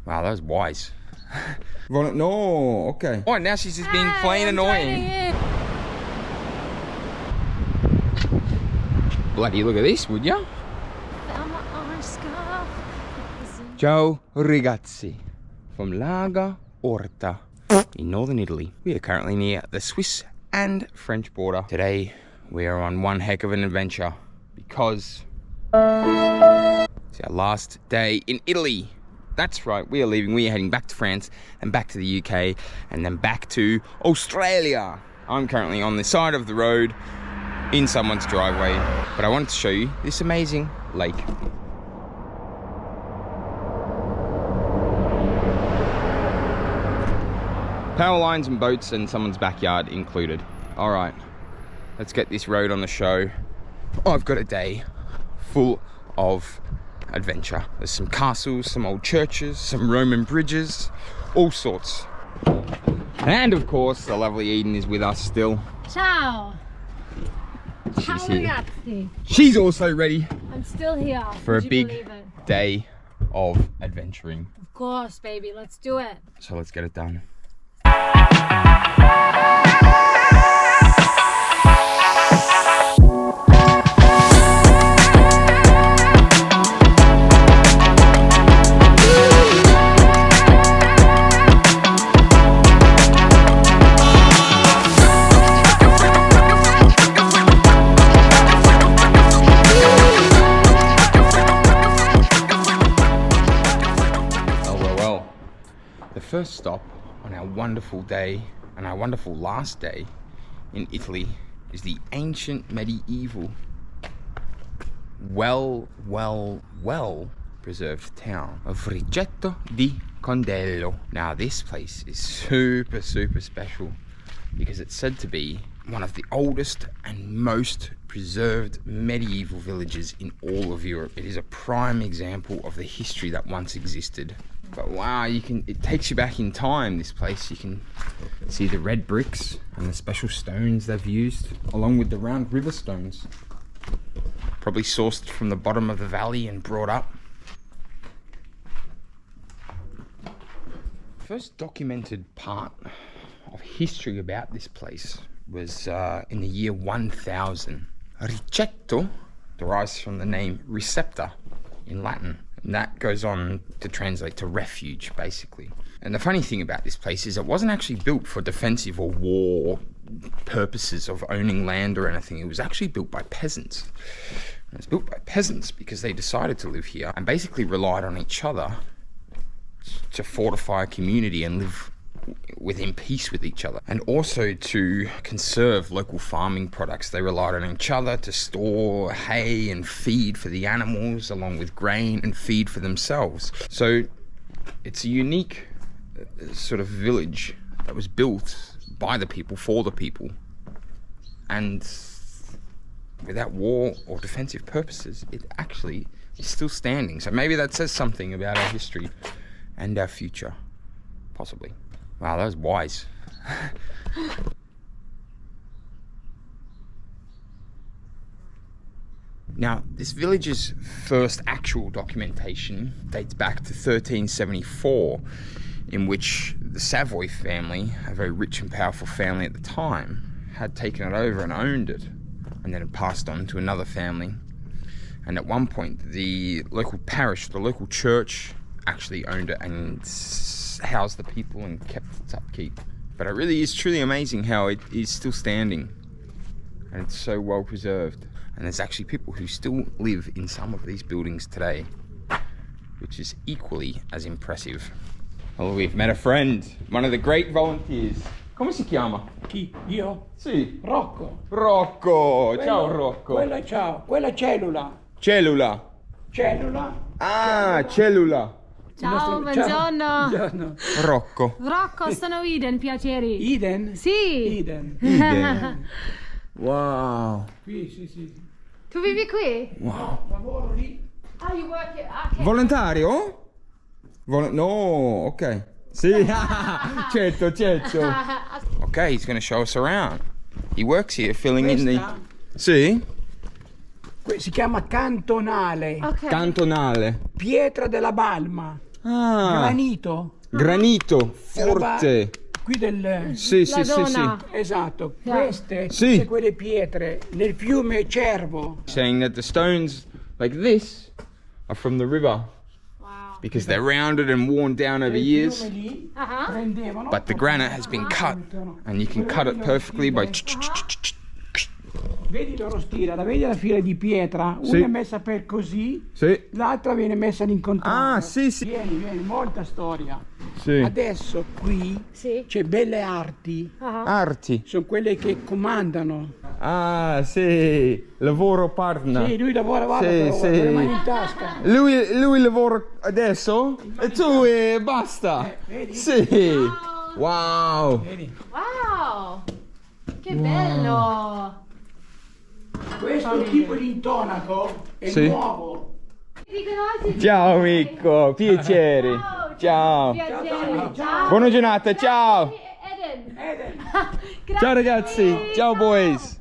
Wow, that was wise. No, okay. Oh, now she's just being plain annoying. Bloody look at this, would ya? Ciao ragazzi, from Aosta in northern Italy. We are currently near the Swiss and French border. Today we are on one heck of an adventure because it's our last day in Italy. That's right, we are leaving. We are heading back to France and back to the UK and then back to Australia. I'm currently on the side of the road in someone's driveway, but I wanted to show you this amazing lake. Power lines and boats and someone's backyard included. All right, let's get this road on the show. Oh, I've got a day full of adventure. There's some castles, some old churches, some Roman bridges, all sorts. And of course, the lovely Eden is with us still. Ciao. Ciao ragazzi. She's also ready. I'm still here. For a big day of adventuring. Of course, baby. Let's do it. So let's get it done. The first stop on our wonderful day and our wonderful last day in Italy is the ancient medieval well preserved town of Rigetto di Condello. Now this place is super special because it's said to be one of the oldest and most preserved medieval villages in all of Europe. It is a prime example of the history that once existed. But wow, it takes you back in time, this place. You can see the red bricks and the special stones they've used, along with the round river stones. Probably sourced from the bottom of the valley and brought up. First documented part of history about this place was in the year 1000. Rigetto derives from the name receptor in Latin. And that goes on to translate to refuge, basically. And the funny thing about this place is it wasn't actually built for defensive or war purposes of owning land or anything. It was actually built by peasants. And it was built by peasants because they decided to live here and basically relied on each other to fortify a community and live within peace with each other, and also to conserve local farming products. They relied on each other to store hay and feed for the animals, along with grain and feed for themselves. So it's a unique sort of village that was built by the people, for the people, and without war or defensive purposes, it actually is still standing. So maybe that says something about our history and our future, possibly. Wow, that was wise. Now, this village's first actual documentation dates back to 1374, in which the Savoy family, a very rich and powerful family at the time, had taken it over and owned it, and then it passed on to another family. And at one point, the local parish, the local church, actually owned it and housed the people and kept its upkeep. But it really is truly amazing how it is still standing and it's so well preserved. And there's actually people who still live in some of these buildings today, which is equally as impressive. Well, we've met a friend, one of the great volunteers. Come si chiama? Chi? Io? Sì. Rocco. Rocco. Ciao Rocco. Quella ciao. Quella cellula. Cellula. Cellula. Ah, cellula. Ciao, buongiorno. Buongiorno. Rocco. Rocco, sono Eden, piaceri. Eden? Sì. Eden. Eden. Wow. Sì. Tu vivi qui? Wow. Lavoro lì. Ah, you work here. Okay. Volontario? No, okay. Sì, certo. Okay, he's going to show us around. He works here filling in the... Sì? Si chiama cantonale. Okay. Cantonale. Pietra della Balma. Ah, Granito. granito, Roba forte. Qui del... Sì, sì, sì, sì. donna. Esatto, Yeah. queste, Sì. tutte quelle pietre nel fiume Cervo. Saying that the stones like this are from the river Wow. because they're rounded and worn down over Nel years. fiume lì Uh-huh. prendevano... But the granite has been cut and you can cut it perfectly by Vedi il loro stile, la vedi la fila di pietra, una Sì. è messa per così, Sì. l'altra viene messa all'incontrario. Ah, sì, sì. Vieni, molta storia. Sì. Adesso qui Sì. c'è belle arti, Uh-huh. Arti. sono quelle che comandano. Ah, sì. Lavoro parna. Sì, lui lavora, guarda, Sì, però, sì. con le mani in tasca. Lui lavora adesso e tu basta. Vedi? Sì. Wow. Vedi? Wow. Che bello. Questo tipo di intonaco è Sì. nuovo. Ti conosci? Ciao amico, piacere. Ciao. Piacere. Ciao. Buona giornata, ciao. Eden. Eden. Ciao ragazzi. Ciao boys.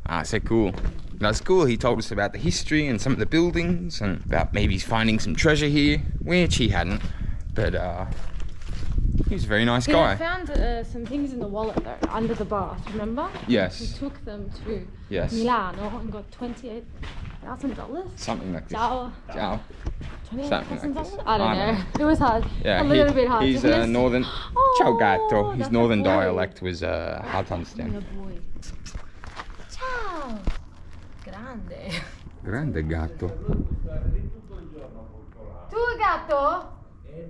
Ah, so cool. That's cool. He told us about the history and some of the buildings and about maybe finding some treasure here, which he hadn't. But he's a very nice I guy. found some things in the wallet though, under the bath, remember? We Yes. took them to Yes. Milano and got $28,000. Something like this. Ciao. Ciao. Something like $28,000? this. I don't I know. It was hard. Yeah, a little bit hard. he's to miss. northern. Oh, Ciao gatto. His that's northern a boy. dialect was hard to The understand. boy. Ciao. Grande. Grande gatto. Tu gatto?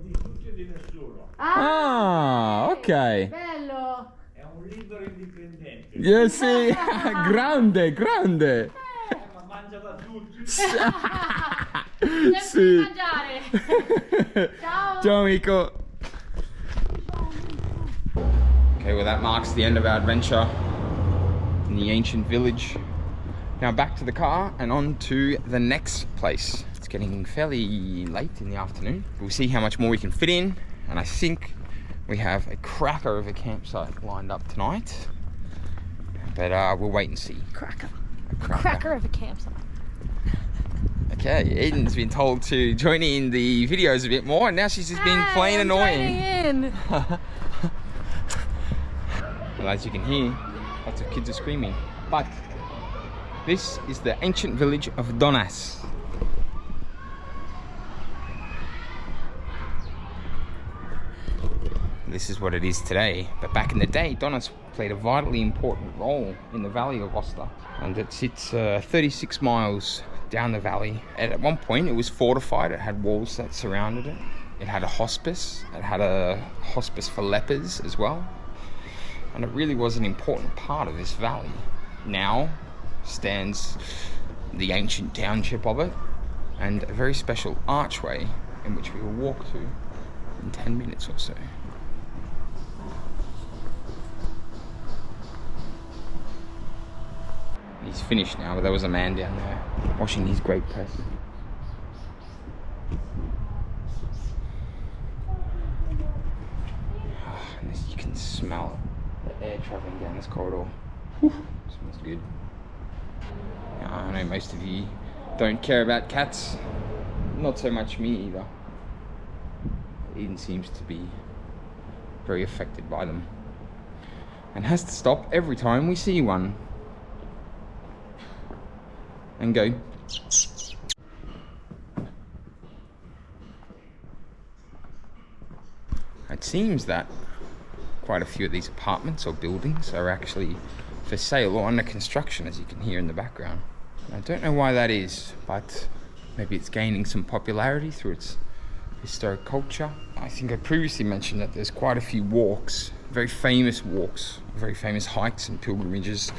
Di tutti e di nessuno. Ah, ok. Bello. È un libero indipendente. Yes, sì. Grande, grande. Ma mangia da tutti. Sempre Sì. mangiare. Ciao. Ciao amico. Okay, well that marks the end of our adventure in the ancient village. Now back to the car and on to the next place. It's getting fairly late in the afternoon. We'll see how much more we can fit in, and I think we have a cracker of a campsite lined up tonight. But we'll wait and see. Cracker. A cracker. Cracker of a campsite. Okay, Eden's been told to join in the videos a bit more, and now she's just been plain annoying. In. Well, as you can hear, lots of kids are screaming. But this is the ancient village of Donas. This is what it is today, but back in the day, Donas played a vitally important role in the valley of Aosta, and it sits 36 miles down the valley. And at one point, it was fortified. It had walls that surrounded it. It had a hospice. It had a hospice for lepers as well, and it really was an important part of this valley. Now stands the ancient township of it, and a very special archway in which we will walk to in 10 minutes or so. He's finished now, but there was a man down there washing his grape press. And you can smell the air traveling down this corridor. Whew, smells good. Now, I know most of you don't care about cats. Not so much me either. Eden seems to be very affected by them, and has to stop every time we see one and go. It seems that quite a few of these apartments or buildings are actually for sale or under construction, as you can hear in the background. I don't know why that is, but maybe it's gaining some popularity through its historic culture. I think I previously mentioned that there's quite a few walks, very famous hikes and pilgrimages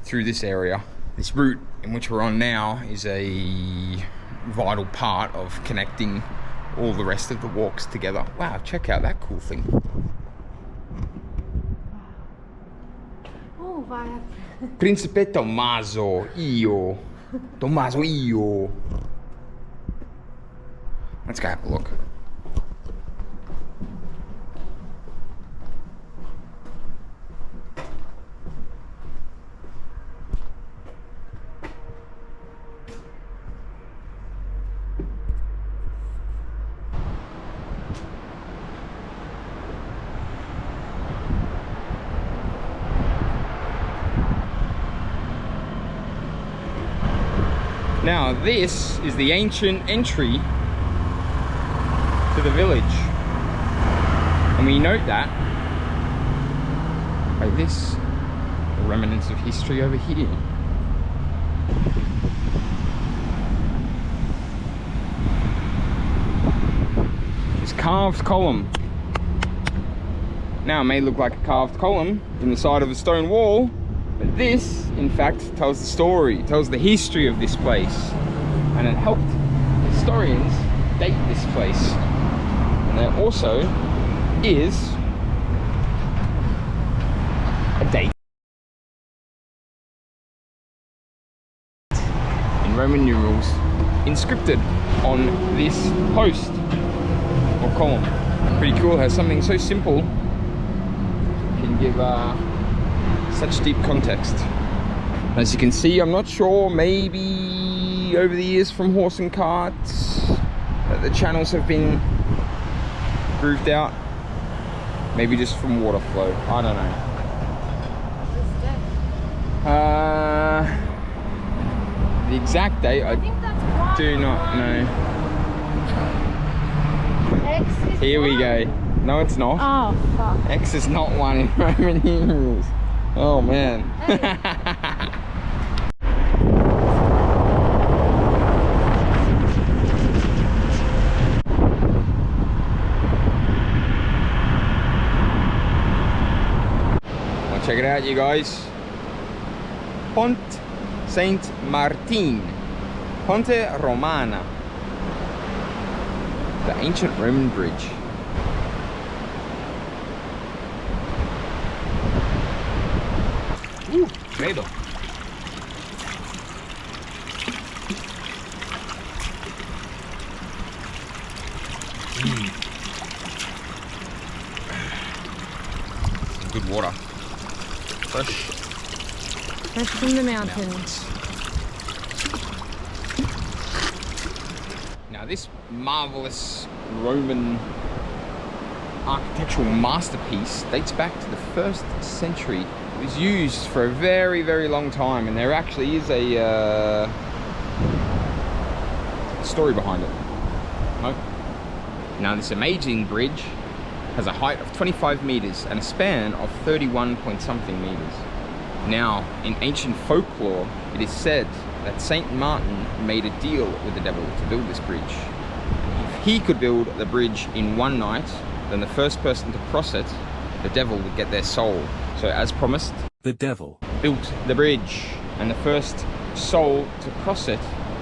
through this area. This route in which we're on now is a vital part of connecting all the rest of the walks together. Wow, check out that cool thing. Oh, vai. Principe Tommaso, io. Tommaso, io. Let's go have a look. Now this is the ancient entry to the village. And we note that by this, the remnants of history over here. This carved column. Now it may look like a carved column in the side of a stone wall, but this, in fact, tells the story, tells the history of this place. And it helped historians date this place. And there also is a date in Roman numerals inscripted on this post or column. Pretty cool how something so simple can give such deep context. As you can see, I'm not sure, maybe over the years from horse and carts the channels have been grooved out, maybe just from water flow, I don't know. The exact date I think that's one. do not know. X is Here we one. go. No, it's not. Oh, fuck. X is not one in Roman numerals. Oh man. Hey. Well, check it out, you guys. Pont Saint Martin, Ponte Romana, the ancient Roman bridge. Credo. Good water. Fresh. Fresh from the mountains. Now this marvelous Roman architectural masterpiece dates back to the 1st century. It was used for a very, very long time, and there actually is a story behind it. No? Now this amazing bridge has a height of 25 meters and a span of 31 point something meters. Now, in ancient folklore, it is said that Saint Martin made a deal with the devil to build this bridge. If he could build the bridge in one night, then the first person to cross it, the devil would get their soul. So as promised, The devil built the bridge, and the first soul to cross it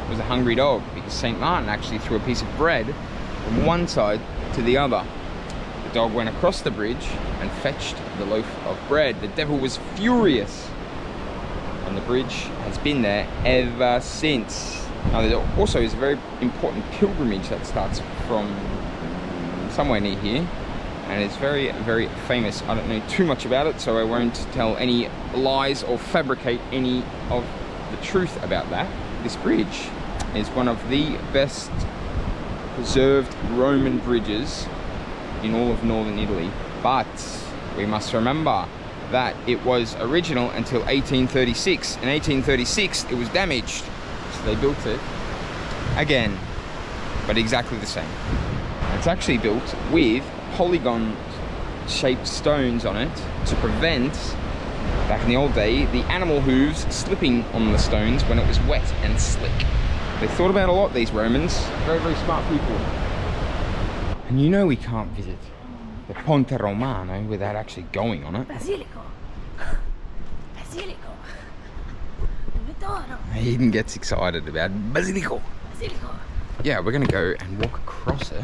was a hungry dog, because Saint Martin actually threw a piece of bread from one side to the other. The dog went across the bridge and fetched the loaf of bread. The devil was furious, and the bridge has been there ever since. Now there also is a very important pilgrimage that starts from somewhere near here, and it's very, very famous. I don't know too much about it, so I won't tell any lies or fabricate any of the truth about that. This bridge is one of the best preserved Roman bridges in all of northern Italy, but we must remember that it was original until 1836. In 1836 it was damaged, so they built it again, but exactly the same. It's actually built with polygon shaped stones on it to prevent, back in the old day, the animal hooves slipping on the stones when it was wet and slick. They thought about a lot, these Romans. Very, very smart people. And you know we can't visit the Ponte Romano without actually going on it. Basilico. Basilico. Vittorio. He gets excited about Basilico. Basilico. Yeah, we're gonna go and walk across it,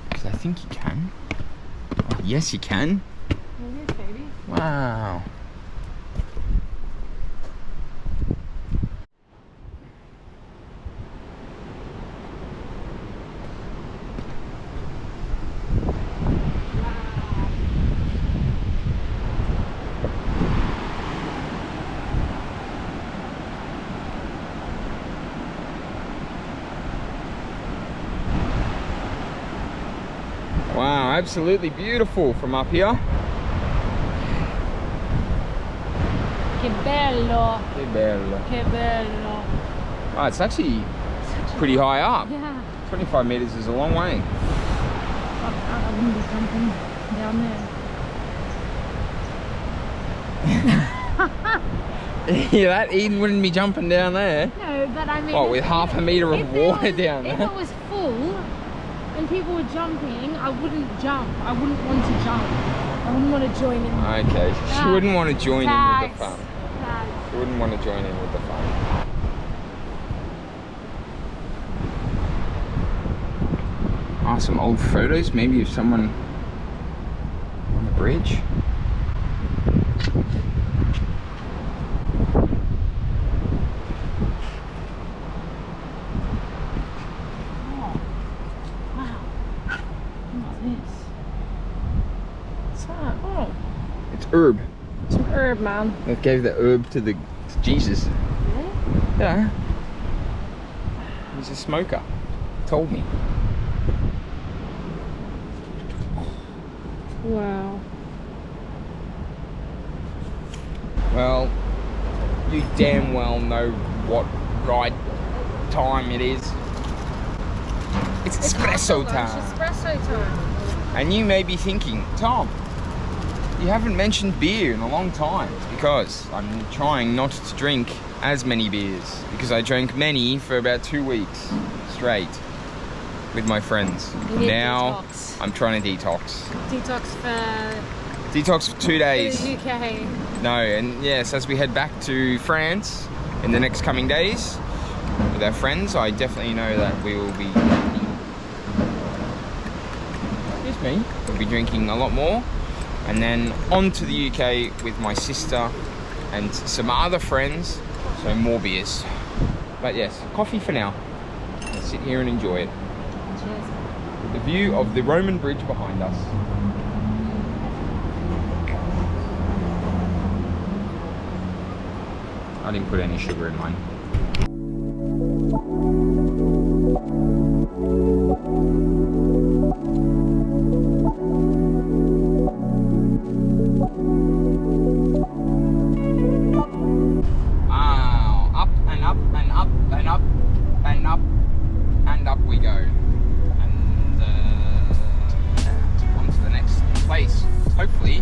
because I think you can. Oh, yes, you can. Maybe, baby. Wow. Wow, absolutely beautiful from up here. Che bello. Che bello. Che bello. Oh, it's actually pretty high up. Yeah. 25 meters is a long way. Fuck, I wouldn't be jumping down there. Yeah, that Eden wouldn't be jumping down there. No, but I mean... What, with half a meter of water down If there? it was full and people were jumping, I wouldn't jump. I wouldn't want to jump. I wouldn't want to join in. Okay, she wouldn't want to join in with the fun. Tags. She wouldn't want to join in with the fun. Ah, some old photos, maybe of someone on the bridge. Wow. What's this? What's that? Oh, It's herb. some herb, man. They gave the herb to Jesus. Really? Yeah. He's a smoker. Told me. Wow. Well, you damn well know what right time it is. It's espresso time. Espresso time. And you may be thinking, Tom, you haven't mentioned beer in a long time. It's because I'm trying not to drink as many beers, because I drank many for about 2 weeks straight with my friends. You need Now detox. I'm trying to detox. Detox For 2 days. the UK. No, and yes, as we head back to France in the next coming days with our friends, I definitely know that we will be excuse me, we'll be drinking a lot more, and then on to the UK with my sister and some other friends, so more beers. But yes, coffee for now. Let's sit here and enjoy it. Cheers. With the view of the Roman bridge behind us. I didn't put any sugar in mine. Wow, up and up and up and up and up and up we go. And on to the next place. Hopefully,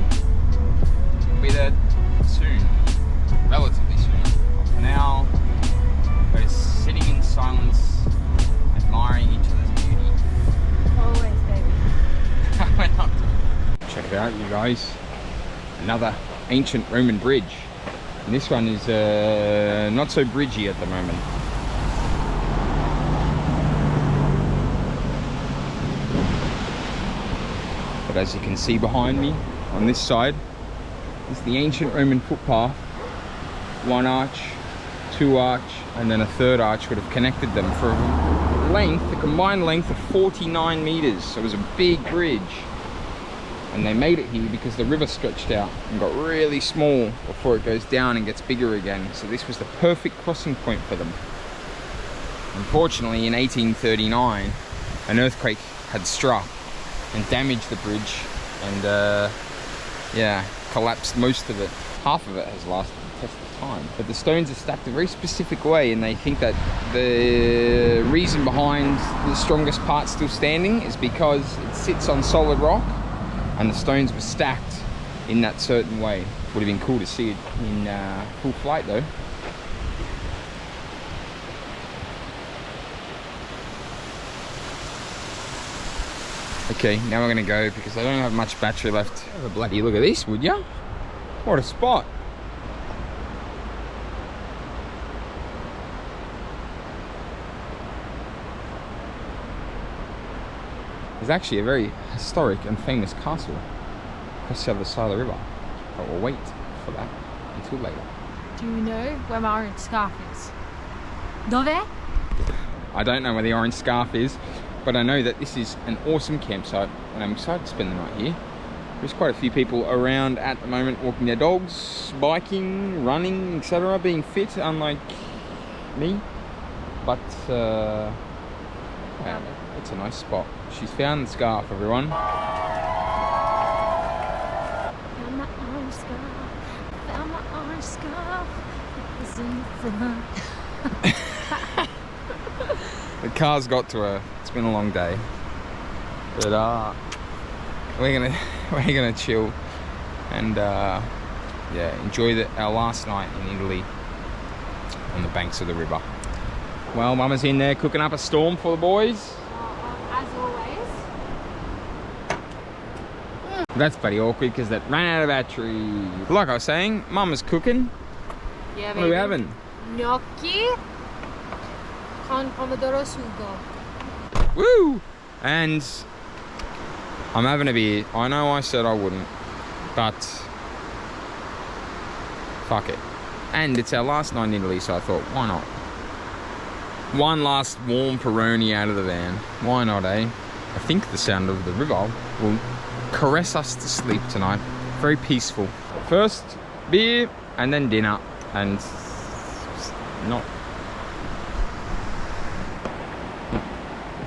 we'll be there soon. Relatively soon. For now, we're just sitting in silence, admiring each other's beauty. Always, baby. Check it out, you guys. Another ancient Roman bridge. And this one is not so bridgy at the moment. But as you can see behind me, on this side, is the ancient Roman footpath. One arch, two arch, and then a third arch would have connected them for a length, a combined length of 49 meters. So it was a big bridge. And they made it here because the river stretched out and got really small before it goes down and gets bigger again. So this was the perfect crossing point for them. Unfortunately, in 1839, an earthquake had struck and damaged the bridge and yeah, collapsed most of it. Half of it has lasted the test of time. But the stones are stacked a very specific way, and they think that the reason behind the strongest part still standing is because it sits on solid rock and the stones were stacked in that certain way. Would have been cool to see it in full flight though. Okay, now we're gonna go because I don't have much battery left. Have a bloody look at this, would ya? What a spot. There's actually a very historic and famous castle across the other side of the river. But we'll wait for that until later. Do you know where my orange scarf is? Dove? I don't know where the orange scarf is, but I know that this is an awesome campsite and I'm excited to spend the night here. There's quite a few people around at the moment walking their dogs, biking, running, etc. Being fit, unlike me. But yeah, it's a nice spot. She's found the scarf, everyone. Found my orange scarf. Found my orange scarf. It was in the front. The car's got to her. It's been a long day, but we're gonna chill and yeah, enjoy our last night in Italy on the banks of the river. Well, Mama's in there cooking up a storm for the boys. As always. That's bloody awkward because that ran out of battery. Like I was saying, Mama's cooking. Yeah, What are we having? Gnocchi con pomodoro sugo. Woo! And I'm having a beer. I know I said I wouldn't, but fuck it. And it's our last night in Italy, so I thought, why not? One last warm Peroni out of the van. Why not, eh? I think the sound of the river will caress us to sleep tonight. Very peaceful. First beer and then dinner, and not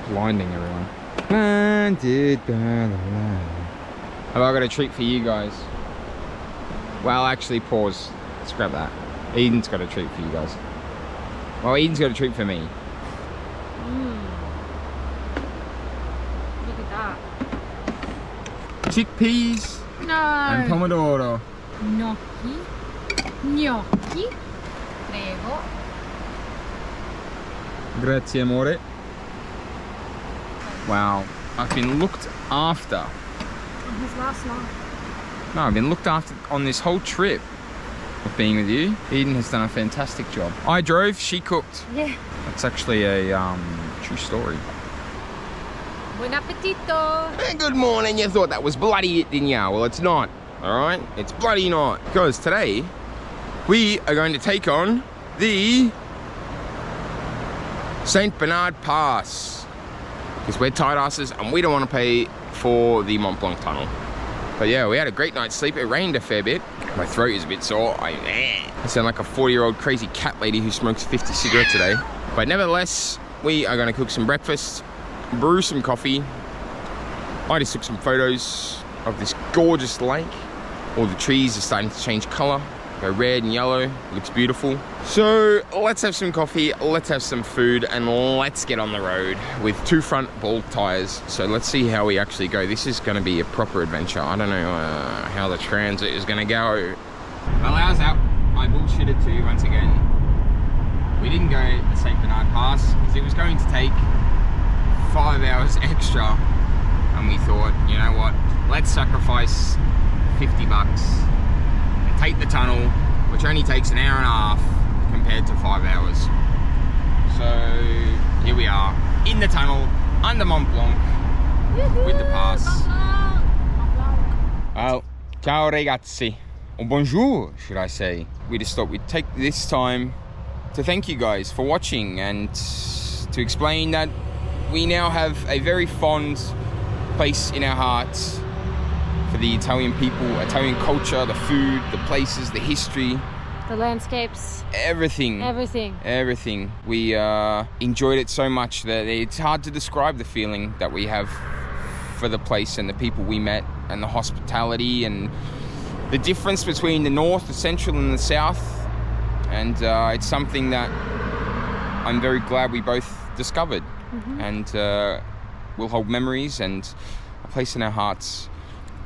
blinding everyone. Have I got a treat for you guys? Well, actually, pause. Scrap that. Eden's got a treat for you guys. Well, Eden's got a treat for me. Look at that. Chickpeas No. and pomodoro. Gnocchi. Gnocchi. Prego. Grazie, amore. Wow, I've been looked after. His last night. No, I've been looked after on this whole trip of being with you. Eden has done a fantastic job. I drove, she cooked. Yeah. That's actually a true story. Buon appetito. Good morning. You thought that was bloody it, didn't ya? Well, it's not. All right, it's bloody not. Because today we are going to take on the Saint Bernard Pass. Because we're tight asses and we don't want to pay for the Mont Blanc tunnel. But yeah, we had a great night's sleep. It rained a fair bit. My throat is a bit sore. I sound like a 40-year-old crazy cat lady who smokes 50 cigarettes a day. But nevertheless, we are going to cook some breakfast, brew some coffee. I just took some photos of this gorgeous lake. All the trees are starting to change color, go red and yellow. It looks beautiful. So let's have some coffee, let's have some food, and let's get on the road with 2 front ball tires. So let's see how we actually go. This is going to be a proper adventure. I don't know how the transit is going to go. Well, how's that? I bullshitted too once again. We didn't go the St. Bernard Pass because it was going to take 5 hours extra, and we thought, you know what, let's sacrifice 50 bucks and take the tunnel, which only takes an hour and a half compared to 5 hours. So here we are in the tunnel under Mont Blanc with the pass. Well, ciao ragazzi, or bonjour should I say. We just thought we'd take this time to thank you guys for watching and to explain that we now have a very fond place in our hearts for the Italian people, Italian culture, the food, the places, the history, The landscapes. everything. Everything. We enjoyed it so much that it's hard to describe the feeling that we have for the place and the people we met and the hospitality and the difference between the north, the central and the south. And it's something that I'm very glad we both discovered. And we'll hold memories and a place in our hearts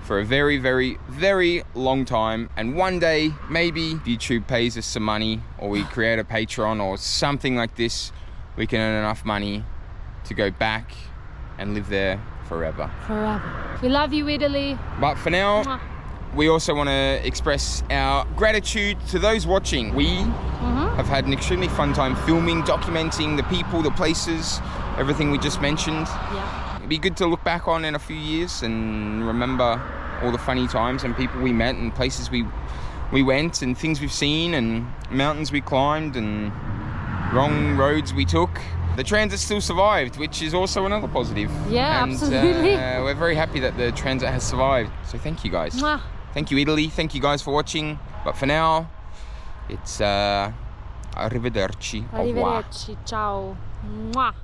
for a very, very, very long time. And one day, maybe YouTube pays us some money, or we create a Patreon or something like this, we can earn enough money to go back and live there forever. We love you, Italy. But for now, Mwah. we also want to express our gratitude to those watching. We have had an extremely fun time filming, documenting the people, the places, everything we just mentioned. Yeah. It'd be good to look back on in a few years and remember all the funny times and people we met and places we went and things we've seen and mountains we climbed and wrong roads we took. The transit still survived, which is also another positive. Yeah, and, absolutely. We're very happy that the transit has survived. So thank you guys. Mwah. Thank you, Italy. Thank you guys for watching. But for now, it's arrivederci. Au revoir. Arrivederci. Ciao. Mwah.